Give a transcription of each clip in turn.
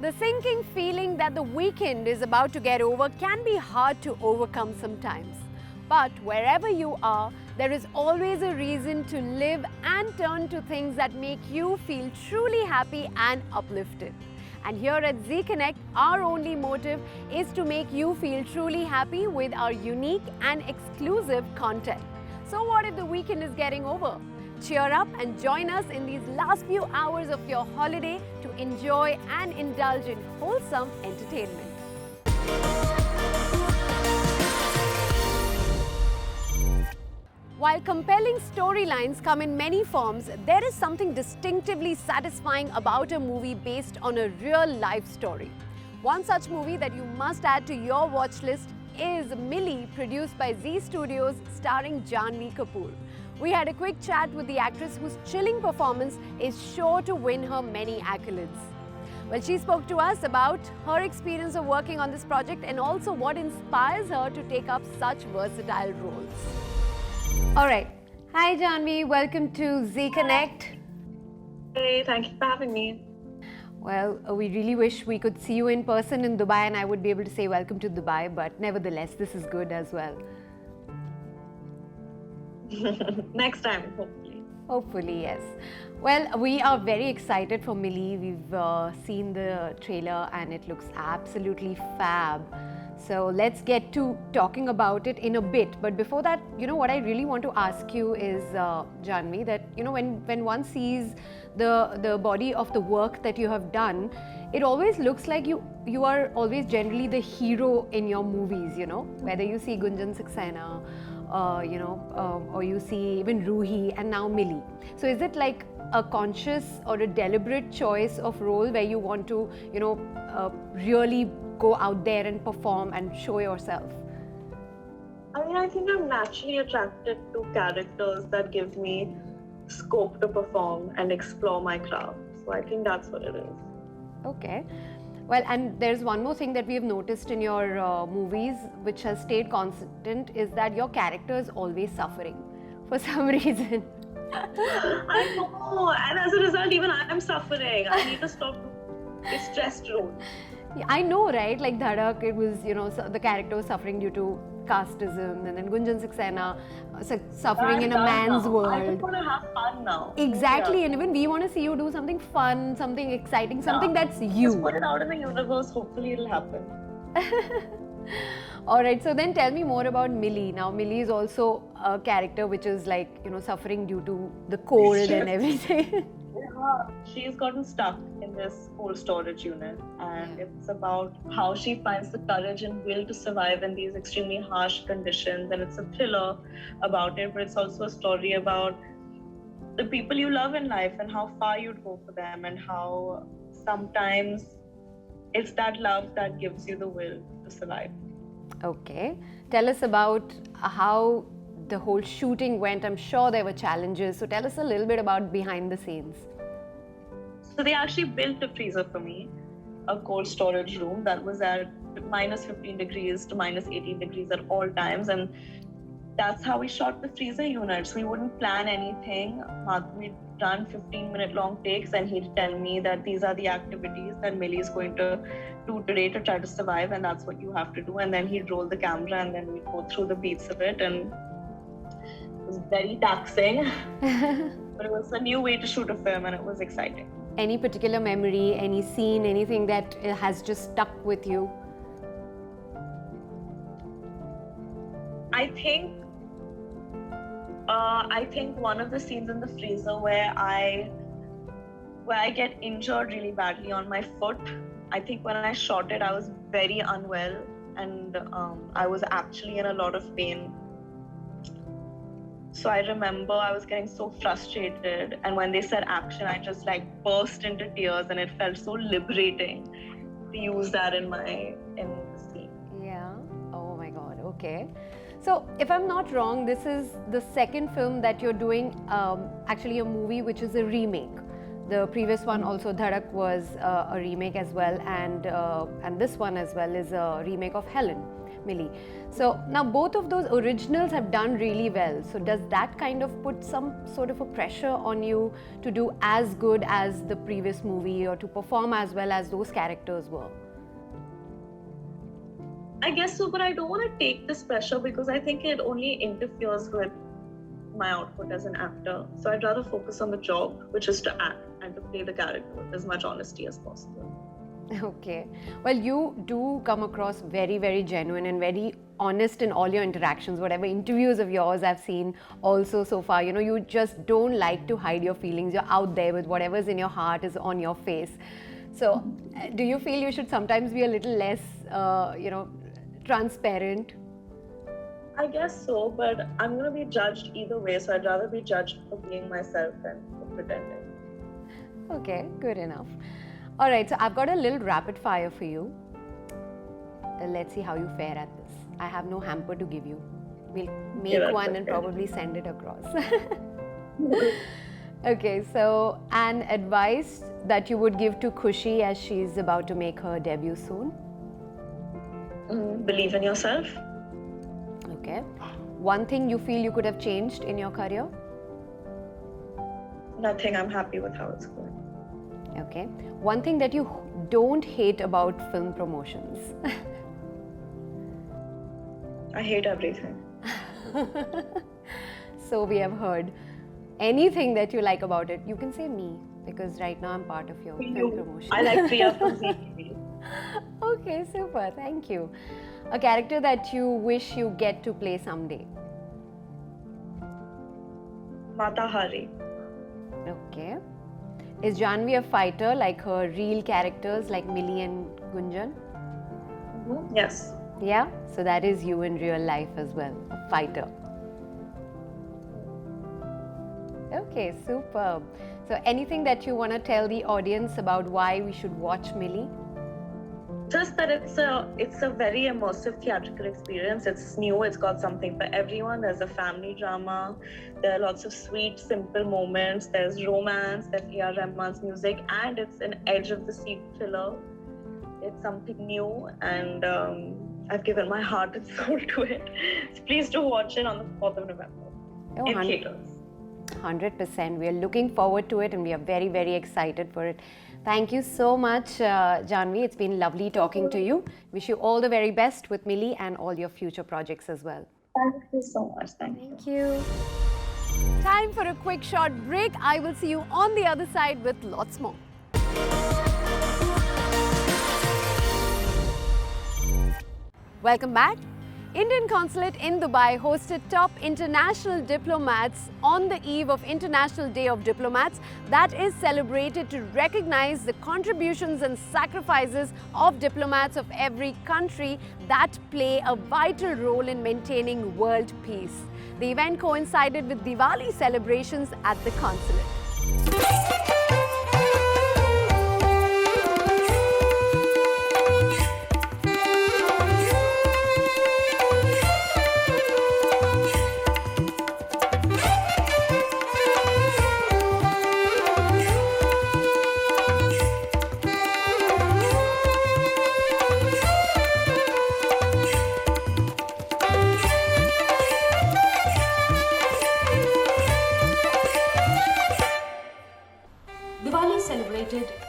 The sinking feeling that the weekend is about to get over can be hard to overcome sometimes. But wherever you are, there is always a reason to live and turn to things that make you feel truly happy and uplifted. And here at Zee Connect, our only motive is to make you feel truly happy with our unique and exclusive content. So what if the weekend is getting over? Cheer up and join us in these last few hours of your holiday to enjoy and indulge in wholesome entertainment. While compelling storylines come in many forms, there is something distinctively satisfying about a movie based on a real-life story. One such movie that you must add to your watch list is Mili, produced by Zee Studios, starring Jhanvi Kapoor. We had a quick chat with the actress whose chilling performance is sure to win her many accolades. Well, she spoke to us about her experience of working on this project and also what inspires her to take up such versatile roles. All right. Hi, Jhanvi. Welcome to Zee Connect. Hey, thank you for having me. Well, we really wish we could see you in person in Dubai and I would be able to say welcome to Dubai, but nevertheless, this is good as well. Next time, hopefully. Hopefully, yes. Well, we are very excited for Mili. We've seen the trailer and it looks absolutely fab. So let's get to talking about it in a bit. But before that, what I really want to ask you is, Jhanvi, that, when one sees the body of the work that you have done, it always looks like you are always generally the hero in your movies, whether you see Gunjan Saxena, or you see even Ruhi and now Mili. So is it like a conscious or a deliberate choice of role where you want to, really go out there and perform and show yourself? I mean, I think I'm naturally attracted to characters that give me scope to perform and explore my craft. So I think that's what it is. Okay. Well, and there's one more thing that we've noticed in your movies, which has stayed constant, is that your character is always suffering for some reason. I know, and as a result, even I'm suffering. I need to stop this stressed role. Yeah, I know, right? Like Dhadak, it was, the character was suffering due to casteism, and then Gunjan Saxena suffering in a man's world. I just want to have fun now. Exactly, and even we want to see you do something fun, something exciting, something that's you. Just put it out in the universe, hopefully it'll happen. All right, so then tell me more about Mili. Now, Mili is also a character which is like, suffering due to the cold and everything. Yeah, she's gotten stuck in this cold storage unit, and it's about how she finds the courage and will to survive in these extremely harsh conditions. And it's a thriller about it, but it's also a story about the people you love in life and how far you'd go for them, and how sometimes it's that love that gives you the will to survive. Okay. Tell us about how the whole shooting went. I'm sure there were challenges. So tell us a little bit about behind the scenes. So they actually built a freezer for me, a cold storage room that was at minus 15 degrees to minus 18 degrees at all times. And that's how we shot the freezer units. We wouldn't plan anything. We'd done 15-minute long takes, and he'd tell me that these are the activities that Mili is going to do today to try to survive, and that's what you have to do. And then he'd roll the camera, and then we'd go through the beats of it. And it was very taxing, but it was a new way to shoot a film, and it was exciting. Any particular memory, any scene, anything that has just stuck with you? I think one of the scenes in the freezer where I get injured really badly on my foot. I think when I shot it, I was very unwell, and I was actually in a lot of pain. So I remember I was getting so frustrated, and when they said action, I just burst into tears, and it felt so liberating to use that in the scene. Yeah. Oh my God. Okay. So if I'm not wrong, this is the second film that you're doing, actually a movie which is a remake. The previous one also, Dhadak, was a remake as well, and this one as well is a remake of Helen. Mili. So now both of those originals have done really well. So does that kind of put some sort of a pressure on you to do as good as the previous movie or to perform as well as those characters were? I guess so, but I don't want to take this pressure because I think it only interferes with my output as an actor. So I'd rather focus on the job, which is to act and to play the character with as much honesty as possible. Okay. Well, you do come across very, very genuine and very honest in all your interactions. Whatever interviews of yours I've seen also so far, you just don't like to hide your feelings. You're out there with whatever's in your heart is on your face. So do you feel you should sometimes be a little less, transparent? I guess so, but I'm going to be judged either way, so I'd rather be judged for being myself than for pretending. Okay, good enough. All right, so I've got a little rapid fire for you. Let's see how you fare at this. I have no hamper to give you. We'll make one and probably send it across. Okay, so an advice that you would give to Khushi as she's about to make her debut soon? Believe in yourself. Okay. One thing you feel you could have changed in your career? Nothing. I'm happy with how it's going. Okay. One thing that you don't hate about film promotions? I hate everything. So we have heard. Anything that you like about it, you can say me, because right now I'm part of your film promotion. I like Priya from ZeeTV. Okay, super. Thank you. A character that you wish you get to play someday? Mata Hari. Okay. Is Jhanvi a fighter like her real characters like Mili and Gunjan? Yes. Yeah? So that is you in real life as well, a fighter. Okay, superb. So anything that you want to tell the audience about why we should watch Mili? Just that it's a very immersive theatrical experience. It's new, it's got something for everyone. There's a family drama, there are lots of sweet, simple moments, there's romance, there's A.R. Rahman's music, and it's an edge of the seat thriller. It's something new, and I've given my heart and soul to it. So please do watch it on the 4th of November in theaters. 100%. We are looking forward to it and we are very, very excited for it. Thank you so much, Jhanvi. It's been lovely talking to you. Wish you all the very best with Mili and all your future projects as well. Thank you so much. Thank you. Time for a quick short break. I will see you on the other side with lots more. Welcome back. Indian Consulate in Dubai hosted top international diplomats on the eve of International Day of Diplomats that is celebrated to recognize the contributions and sacrifices of diplomats of every country that play a vital role in maintaining world peace. The event coincided with Diwali celebrations at the Consulate.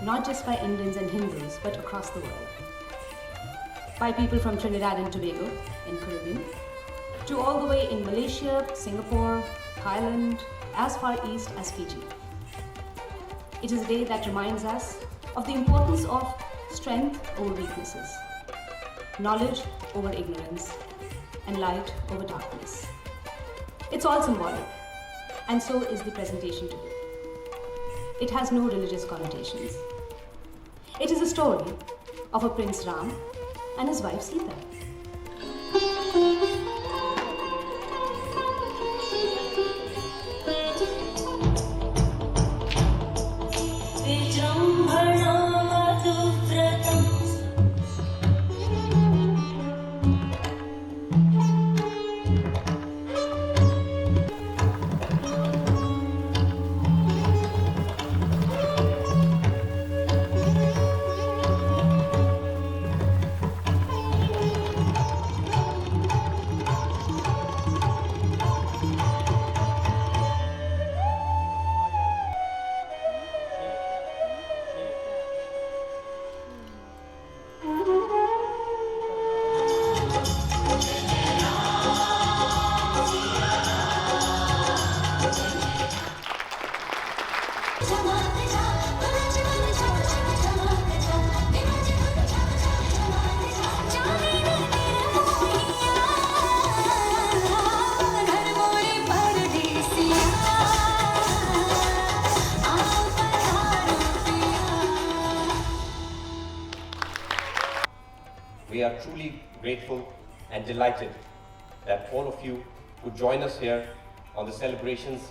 Not just by Indians and Hindus, but across the world. By people from Trinidad and Tobago in Caribbean, to all the way in Malaysia, Singapore, Thailand, as far east as Fiji. It is a day that reminds us of the importance of strength over weaknesses, knowledge over ignorance, and light over darkness. It's all symbolic, and so is the presentation today. It has no religious connotations. It is a story of a Prince Ram and his wife Sita. We are truly grateful and delighted that all of you could join us here on the celebrations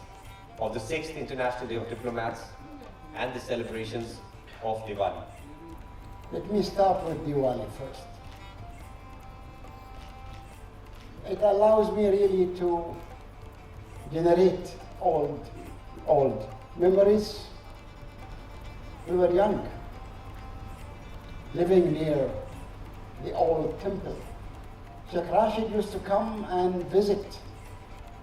of the 6th International Day of Diplomats and the celebrations of Diwali. Let me start with Diwali first. It allows me really to generate old memories. We were young, living near the old temple. Sheikh Rashid used to come and visit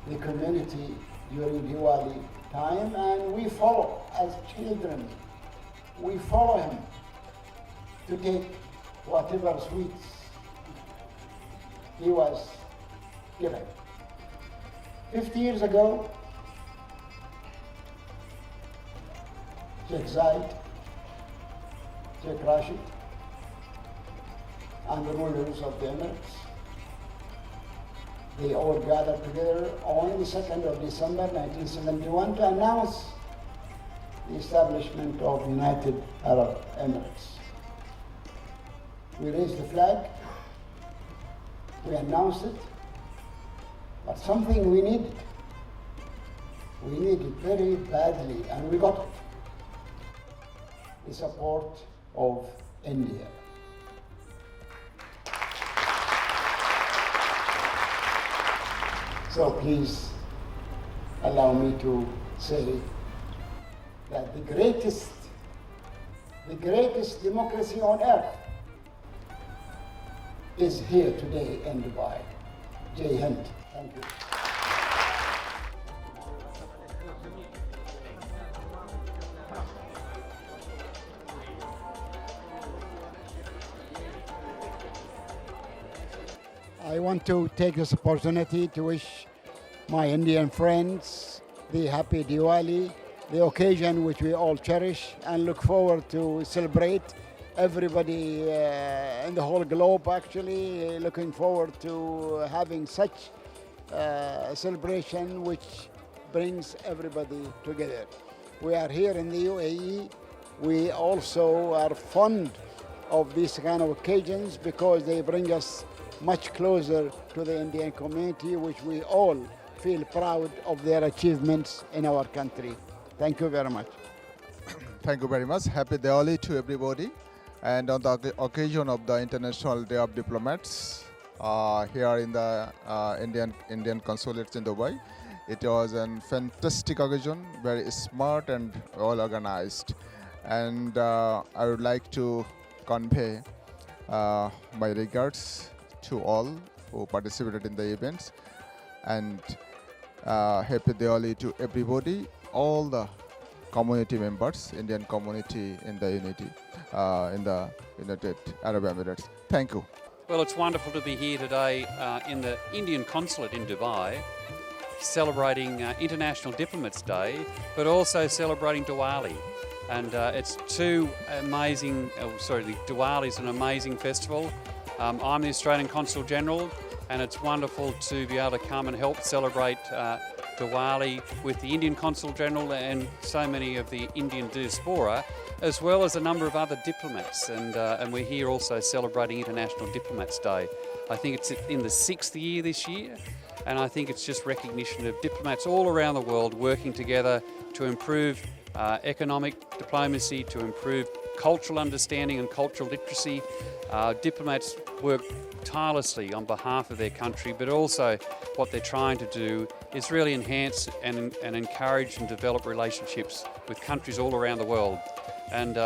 the community during Diwali time, and we follow as children. We follow him to take whatever sweets he was giving. 50 years ago, Sheikh Zayed, Sheikh Rashid, and the rulers of the Emirates, they all gathered together on the 2nd of December 1971 to announce the establishment of United Arab Emirates. We raised the flag, we announced it, but something we needed. We needed very badly, and we got it. The support of India. So please allow me to say that the greatest democracy on earth is here today in Dubai. Jai Hind. Thank you. I want to take this opportunity to wish my Indian friends the happy Diwali, the occasion which we all cherish and look forward to celebrate. Everybody in the whole globe actually looking forward to having such celebration which brings everybody together. We are here in the UAE. We also are fond of these kind of occasions because they bring us much closer to the Indian community, which we all feel proud of their achievements in our country. Thank you very much. Thank you very much. Happy Diwali to everybody. And on the occasion of the International Day of Diplomats here in the Indian Consulate in Dubai, it was a fantastic occasion, very smart and well organized. And I would like to convey my regards to all who participated in the events, and happy Diwali to everybody, all the community members, Indian community in the United Arab Emirates. Thank you. Well, it's wonderful to be here today in the Indian Consulate in Dubai, celebrating International Diplomats Day, but also celebrating Diwali. And it's two amazing, Diwali is an amazing festival. I'm the Australian Consul General, and it's wonderful to be able to come and help celebrate Diwali with the Indian Consul General and so many of the Indian diaspora, as well as a number of other diplomats. And we're here also celebrating International Diplomats Day. I think it's in the 6th year this year, and I think it's just recognition of diplomats all around the world working together to improve economic diplomacy, to improve cultural understanding and cultural literacy. Diplomats work tirelessly on behalf of their country, but also what they're trying to do is really enhance and encourage and develop relationships with countries all around the world. And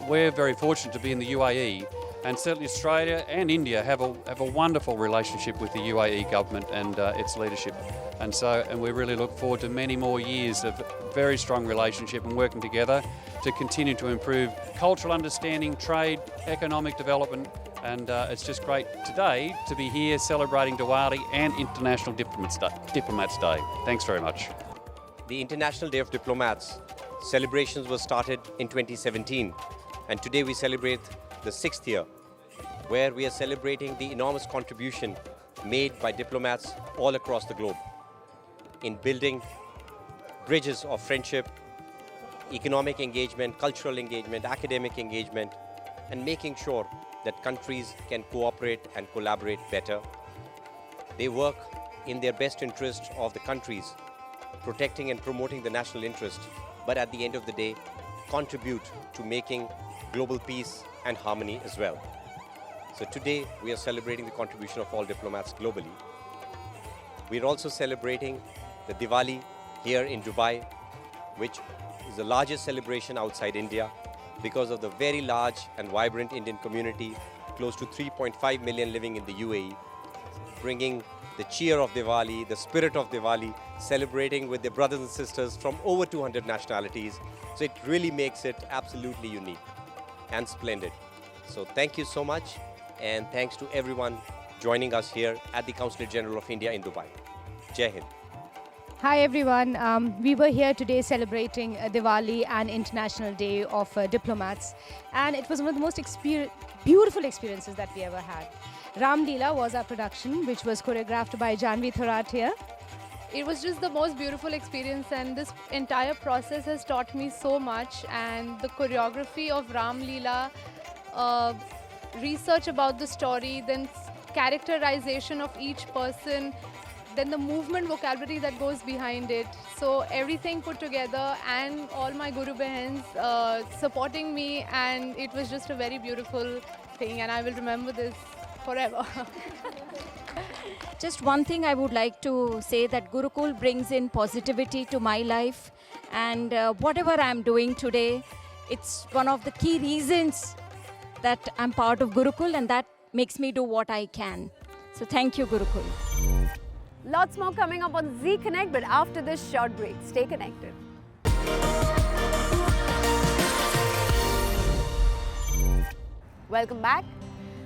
we're very fortunate to be in the UAE, and certainly Australia and India have a wonderful relationship with the UAE government and its leadership. And we really look forward to many more years of very strong relationship and working together to continue to improve cultural understanding, trade, economic development, and it's just great today to be here celebrating Diwali and International Diplomats Day. Thanks very much. The International Day of Diplomats celebrations were started in 2017, and today we celebrate the 6th year, where we are celebrating the enormous contribution made by diplomats all across the globe in building bridges of friendship, economic engagement, cultural engagement, academic engagement, and making sure that countries can cooperate and collaborate better. They work in their best interest of the countries, protecting and promoting the national interest, but at the end of the day, contribute to making global peace and harmony as well. So today, we are celebrating the contribution of all diplomats globally. We are also celebrating the Diwali here in Dubai, which is the largest celebration outside India because of the very large and vibrant Indian community, close to 3.5 million living in the UAE, bringing the cheer of Diwali, the spirit of Diwali, celebrating with their brothers and sisters from over 200 nationalities. So it really makes it absolutely unique and splendid. So thank you so much, and thanks to everyone joining us here at the Consulate General of India in Dubai. Jai Hind. Hi everyone, we were here today celebrating Diwali and International Day of Diplomats, and it was one of the most beautiful experiences that we ever had. Ram Leela was our production, which was choreographed by Jhanvi Kapoor here. It was just the most beautiful experience, and this entire process has taught me so much, and the choreography of Ram Leela, research about the story, then characterization of each person, then the movement vocabulary that goes behind it. So everything put together, and all my Guru Bahens supporting me, and it was just a very beautiful thing, and I will remember this forever. Just one thing I would like to say, that Gurukul brings in positivity to my life, and whatever I'm doing today, it's one of the key reasons that I'm part of Gurukul, and that makes me do what I can. So thank you, Gurukul. Lots more coming up on Zee Connect, but after this short break, stay connected. Welcome back.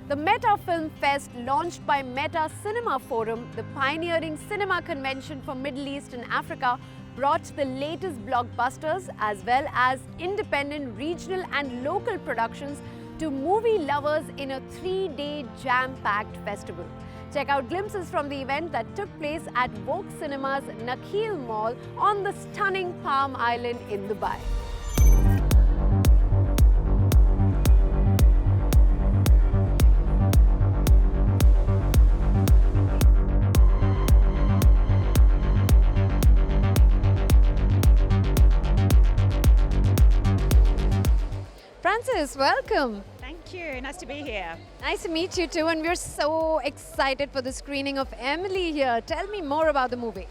The Meta Film Fest, launched by Meta Cinema Forum, the pioneering cinema convention for Middle East and Africa, brought the latest blockbusters as well as independent, regional and local productions to movie lovers in a 3-day jam-packed festival. Check out glimpses from the event that took place at VOX Cinemas Nakheel Mall on the stunning Palm Island in Dubai. Francis, welcome. Thank you. Nice to be here. Nice to meet you too, and we're so excited for the screening of Emily here. Tell me more about the movie.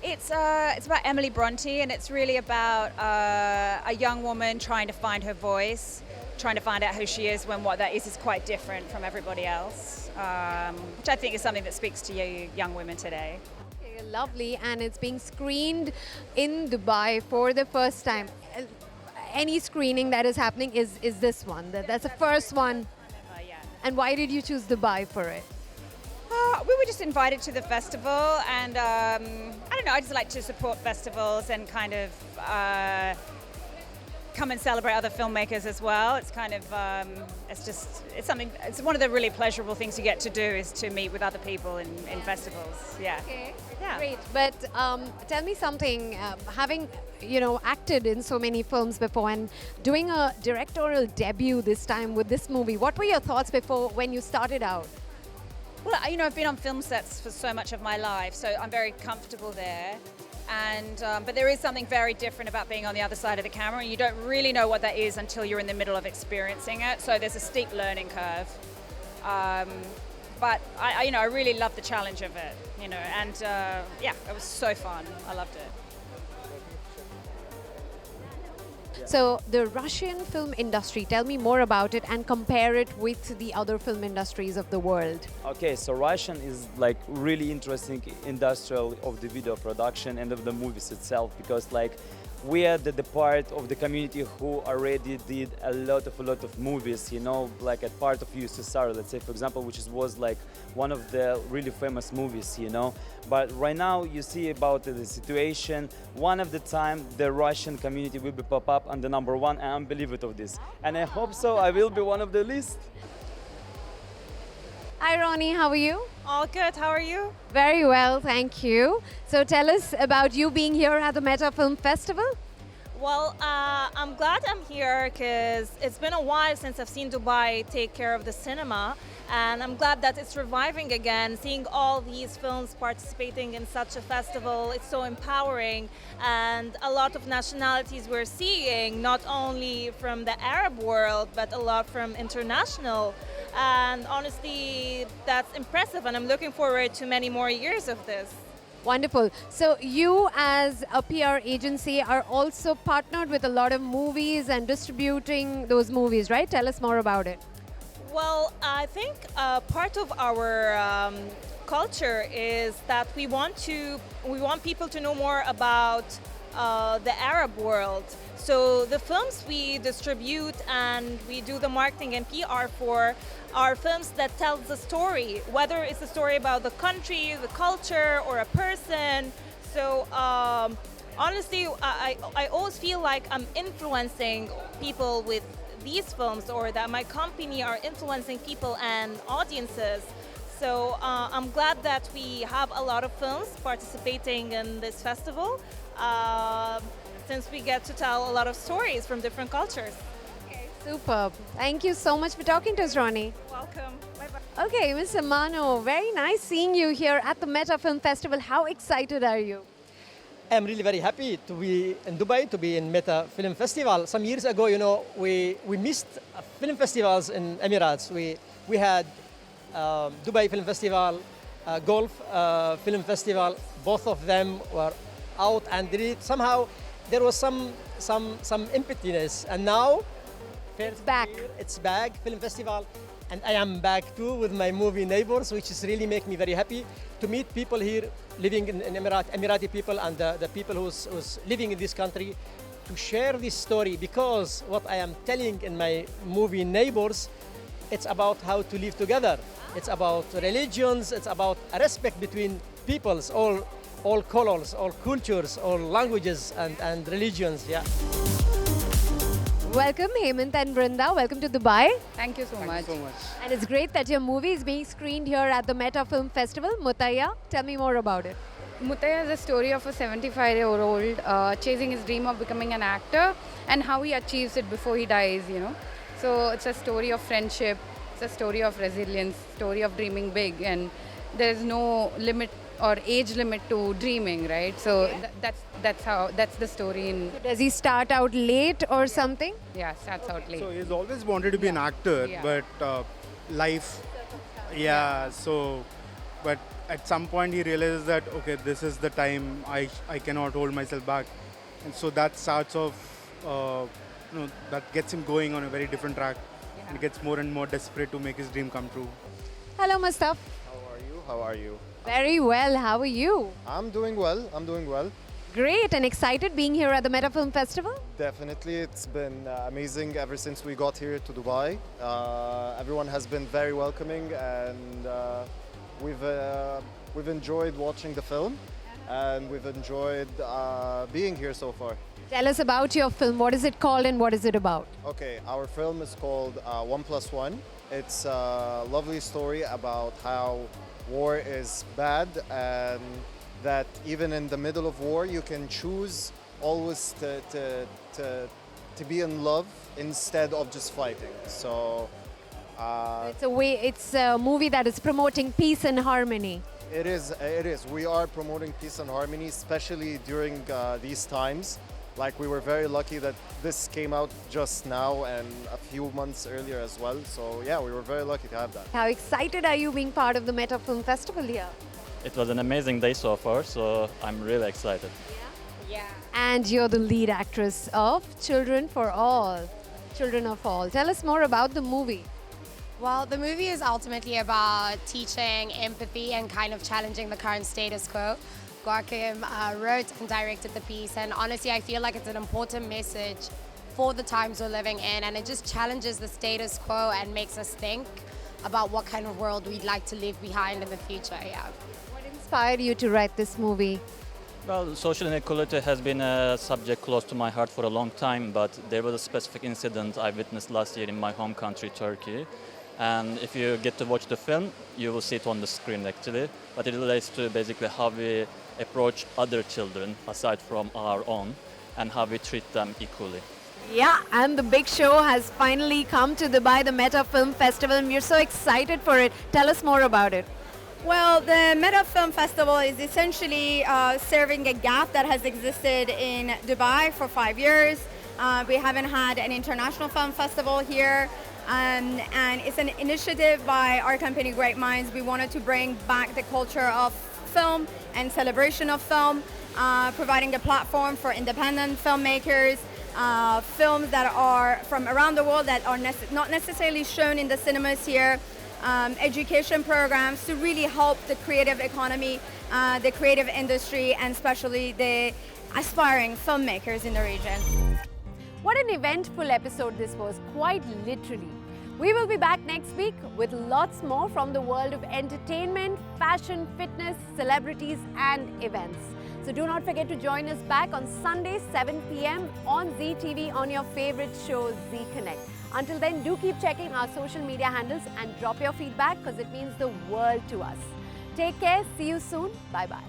It's about Emily Bronte, and it's really about a young woman trying to find her voice, trying to find out who she is when what that is quite different from everybody else, which I think is something that speaks to you young women today. Okay, lovely, and it's being screened in Dubai for the first time. Any screening that is happening is this one. That's the first one. Yeah. And why did you choose Dubai for it? We were just invited to the festival, and I don't know, I just like to support festivals and kind of come and celebrate other filmmakers as well. It's kind of, it's one of the really pleasurable things you get to do, is to meet with other people in festivals. Yeah. Okay, yeah. Great. But tell me something, having acted in so many films before and doing a directorial debut this time with this movie, what were your thoughts before when you started out? Well, I've been on film sets for so much of my life, so I'm very comfortable there. And but there is something very different about being on the other side of the camera, and you don't really know what that is until you're in the middle of experiencing it. So there's a steep learning curve. But I really love the challenge of it, and yeah, it was so fun. I loved it. So the Russian film industry, tell me more about it and compare it with the other film industries of the world. Okay, so Russian is like really interesting industrial of the video production and of the movies itself, because like we are the part of the community who already did a lot of movies, like a part of USSR, let's say, for example, which was like one of the really famous movies, But right now you see about the situation, one of the time the Russian community will be pop up on the #1, and I'm believer of this. And I hope so, I will be one of the list. Hi Ronnie, how are you? All good, how are you? Very well, thank you. So tell us about you being here at the Meta Film Festival. Well, I'm glad I'm here because it's been a while since I've seen Dubai take care of the cinema, and I'm glad that it's reviving again. Seeing all these films participating in such a festival, it's so empowering, and a lot of nationalities we're seeing, not only from the Arab world, but a lot from international. And honestly, that's impressive, and I'm looking forward to many more years of this. Wonderful. So you as a PR agency are also partnered with a lot of movies and distributing those movies, right? Tell us more about it. Well, I think part of our culture is that we want people to know more about the Arab world. So the films we distribute and we do the marketing and PR for are films that tell the story, whether it's a story about the country, the culture, or a person. So honestly, I always feel like I'm influencing people with these films, or that my company are influencing people and audiences. So I'm glad that we have a lot of films participating in this festival, since we get to tell a lot of stories from different cultures. Okay, superb. Thank you so much for talking to us, Ronnie. Welcome. Bye-bye. Okay, Ms. Amano, very nice seeing you here at the Meta Film Festival. How excited are you? I'm really very happy to be in Dubai, to be in Meta Film Festival. Some years ago, we missed film festivals in Emirates. We had Dubai Film Festival, Gulf Film Festival. Both of them were out, and somehow there was some emptiness. And now, it's back. It's back, film festival, and I am back too with my movie Neighbors, which is really make me very happy to meet people here living in Emirati people and the people who's living in this country, to share this story, because what I am telling in my movie Neighbors, it's about how to live together. It's about religions, it's about a respect between peoples, all colors, all cultures, all languages and religions, yeah. Welcome, Hemant and Brinda. Welcome to Dubai. Thank you so much. And it's great that your movie is being screened here at the Meta Film Festival. Mutaya, tell me more about it. Mutaya is a story of a 75-year-old chasing his dream of becoming an actor and how he achieves it before he dies, So it's a story of friendship, it's a story of resilience, story of dreaming big, and there's no limit or age limit to dreaming, right? So that's the story. Does he start out late or something? Yeah, starts out late. So he's always wanted to be an actor, but life, but at some point he realizes that, okay, this is the time I cannot hold myself back. And so that starts off, that gets him going on a very different track, and gets more and more desperate to make his dream come true. Hello, Mustaf. How are you? Very well. How are you? I'm doing well. Great, and excited being here at the Meta Film Festival? Definitely, it's been amazing ever since we got here to Dubai. Everyone has been very welcoming, and we've enjoyed watching the film, and we've enjoyed being here so far. Tell us about your film. What is it called and what is it about? Okay, our film is called 1+1. It's a lovely story about how war is bad, and that even in the middle of war you can choose always to be in love instead of just fighting. So it's a movie that is promoting peace and harmony. It is. We are promoting peace and harmony, especially during these times. Like, we were very lucky that this came out just now and a few months earlier as well. So yeah, we were very lucky to have that. How excited are you being part of the Meta Film Festival here? It was an amazing day so far, so I'm really excited. Yeah. And you're the lead actress of Children of All. Tell us more about the movie. Well, the movie is ultimately about teaching empathy and kind of challenging the current status quo. Gwakim wrote and directed the piece, and honestly I feel like it's an important message for the times we're living in, and it just challenges the status quo and makes us think about what kind of world we'd like to leave behind in the future. Yeah. What inspired you to write this movie? Well, social inequality has been a subject close to my heart for a long time, but there was a specific incident I witnessed last year in my home country, Turkey. And if you get to watch the film, you will see it on the screen actually. But it relates to basically how we approach other children aside from our own. and how we treat them equally. Yeah, and the big show has finally come to Dubai, the Meta Film Festival, and we're so excited for it. Tell us more about it. Well, the Meta Film Festival is essentially serving a gap that has existed in Dubai for 5 years. We haven't had an international film festival here, and it's an initiative by our company, Great Minds. We wanted to bring back the culture of film and celebration of film, providing a platform for independent filmmakers, films that are from around the world that are not necessarily shown in the cinemas here, education programs to really help the creative economy, the creative industry, and especially the aspiring filmmakers in the region. What an eventful episode this was, quite literally. We will be back next week with lots more from the world of entertainment, fashion, fitness, celebrities, and events. So do not forget to join us back on Sunday, 7 p.m. on Zee TV on your favorite show, Zee Connect. Until then, do keep checking our social media handles and drop your feedback because it means the world to us. Take care. See you soon. Bye-bye.